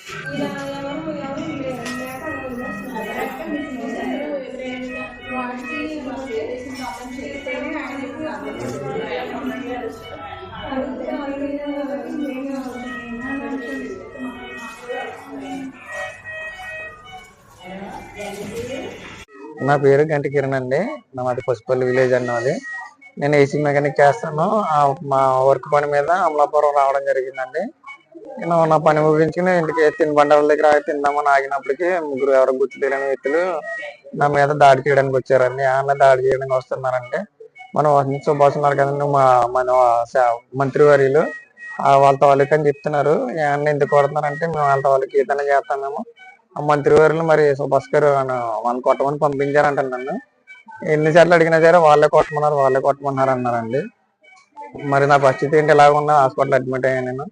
నా పేరు గంటి కిరణ్ అండి. మాది పసుపల్లి విలేజ్ అన్నది. నేను ఏసీ మెకానిక్ చేస్తాను. మా వర్క్ పని మీద అమలాపురం రావడం జరిగిందండి. నేను నా పని ముగించుకుని ఇంటికి తినుబండాల దగ్గర తిందామని ఆగినప్పటికీ ముగ్గురు ఎవరో గుర్తు తెలియని వ్యక్తులు నా మీద దాడి చేయడానికి వచ్చారండి. ఆమె దాడి చేయడానికి వస్తున్నారంటే మనం సుభాష్ ఉన్నారు కదండి, మన మంత్రివర్యులు వాళ్ళతో వాళ్ళకి అని చెప్తున్నారు. ఏమన్నా ఎందుకు కొడుతున్నారంటే మేము వాళ్ళతో వాళ్ళకి ఏదైనా చేస్తామేమో. ఆ మంత్రివర్యులు మరి సుభాష్ గారు వాళ్ళని కొట్టమని పంపించారంట. నన్ను ఎన్నిసార్లు అడిగినా సరే వాళ్ళే కొట్టమన్నారు అన్నారండి. మరి నా పరిస్థితి ఏంటి ఎలాగున్నా హాస్పిటల్ అడ్మిట్ అయ్యాను నేను.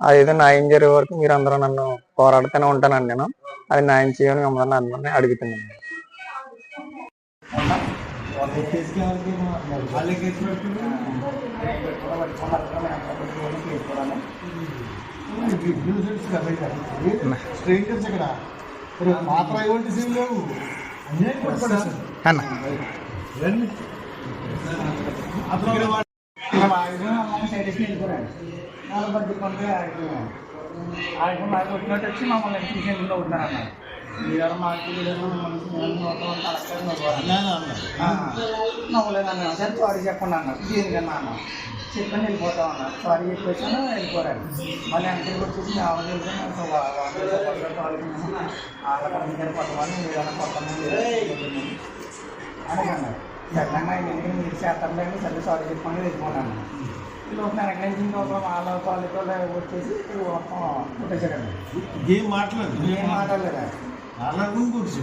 అది ఏదో న్యాయం జరిగే వరకు మీరు అందరూ నన్ను పోరాడుతూనే ఉంటానండి. నేను అది న్యాయం చేయని మిమ్మల్ని అందరినీ అడుగుతున్నాను. వచ్చినట్టు వచ్చి మమ్మల్ని ట్యూషన్లో ఉంటున్నారన్నారు. మీరు మాకు నవ్వలేదన్నా. సరే సారీ చెప్పండి అన్నారు. దేనికన్నా అన్న చెప్పని వెళ్ళిపోతాం అన్నారు. సారీ చెప్పేసాను వెళ్ళిపోరాడు. మళ్ళీ వెనక్కి వచ్చేసి ఆవిడ కొత్తమంది మీరైనా కొత్తమంది అడగన్నారు. సరేనా ఎందుకంటే మీరు చేస్తాండి సరే సారీ చెప్పండి వెళ్ళిపోన్నాను. లోపల వెనక నుంచి ఇంకొక వాళ్ళ కాలేజీ వచ్చేసి మొత్తం కొట్టేశాడండి. ఏం మాట్లాడలేదా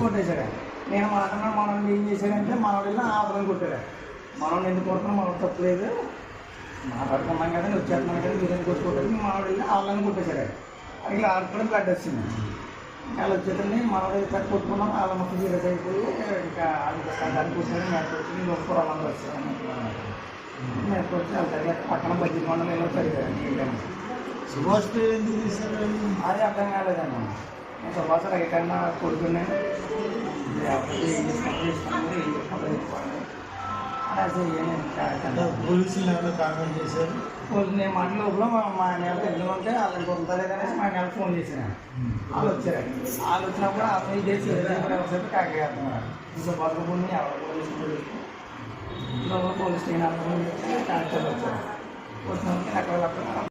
కొట్టేశాడు. నేను మాట్లాడినా మనల్ని ఏం చేశాడంటే మనోళ్ళు ఆపదని కొట్టాడు. మనల్ని ఎందుకు కొడుతున్నాం, మనకు తప్పలేదు, మాట్లాడుకున్నాం కదా, వచ్చేస్తున్నాం కదా, మీరు ఎందుకు కొట్టుకుంటారు, మనోళ్ళు ఆపలని కొట్టేశాడు. అట్లా ఆడుకుని బ్లడ్ వచ్చింది. వాళ్ళు వచ్చేటండి మనోళ్ళు ఇక్కడ కొట్టుకున్నాం. వాళ్ళ మొత్తం సీరియస్ అయిపోయి ఇంకా దానికి వచ్చాడు. మేరకు వచ్చి ఇంకొక పొలాలందరూ వచ్చారు. మేరకు వచ్చి వెళ్తారు. పక్కన బజ్జీ కొండలు ఏదో చదివారు. సుభాష్ పేరు ఎందుకు తీశారు? అది అర్థం కాలేదన్నా. నేను సుభాష్ రైతన్నా కొడుకున్నాను. పోలీసులు ఏమైనా కామెంట్ చేశారు? నేను మాట లోపల మా నెల తెలియదు ఉంటే వాళ్ళని కొడతలేదనేసి మా నెల ఫోన్ చేశాను. వాళ్ళు వచ్చారండి. వాళ్ళు వచ్చినప్పుడు అతను ఇదే ఎవరిసేపు కాకేస్తున్నారు. ఇంకా బతుకుని ఎవరు పోలీస్ స్టేషన్ కాకేస్తారు వచ్చారు. వచ్చినప్పుడు అక్కడ